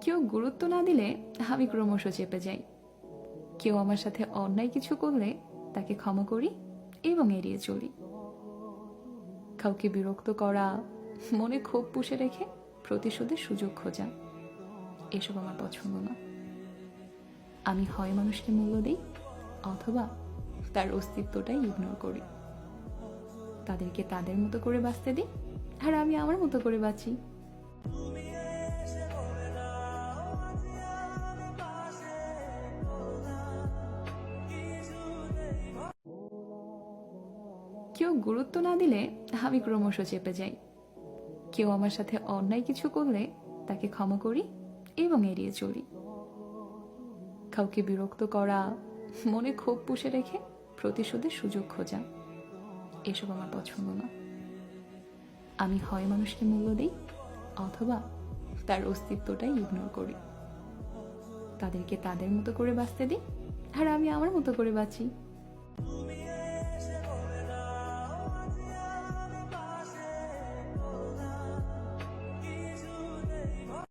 কেউ গুরুত্ব না দিলে আমি ক্রমশ চেপে যাই। কেউ আমার সাথে অন্যায় কিছু করলে তাকে ক্ষমা করি এবং এড়িয়ে চলি। কাউকে বিরক্ত করা, মনে ক্ষোভ পুষে রেখে প্রতিশোধের সুযোগ খোঁজা, এসব আমার পছন্দ না। আমি হয় মানুষকে মূল্য দিই অথবা তার অস্তিত্বটাই ইগনোর করি। তাদেরকে তাদের মতো করে বাঁচতে দিই আর আমি আমার মতো করে বাঁচি। কেউ গুরুত্ব না দিলে আমি ক্রমশ চেপে যাই। কেউ আমার সাথে অন্যায় কিছু করলে তাকে ক্ষমা করি এবং এড়িয়ে চলি। কাউকে বিরক্ত করা, মনে ক্ষোভ পুষে রেখে প্রতিশোধের সুযোগ খোঁজা, এসব আমার পছন্দ না। আমি হয় মানুষকে মূল্য দিই অথবা তার অস্তিত্বটাই ইগনোর করি। তাদেরকে তাদের মতো করে বাঁচতে দিই আর আমি আমার মতো করে বাঁচি।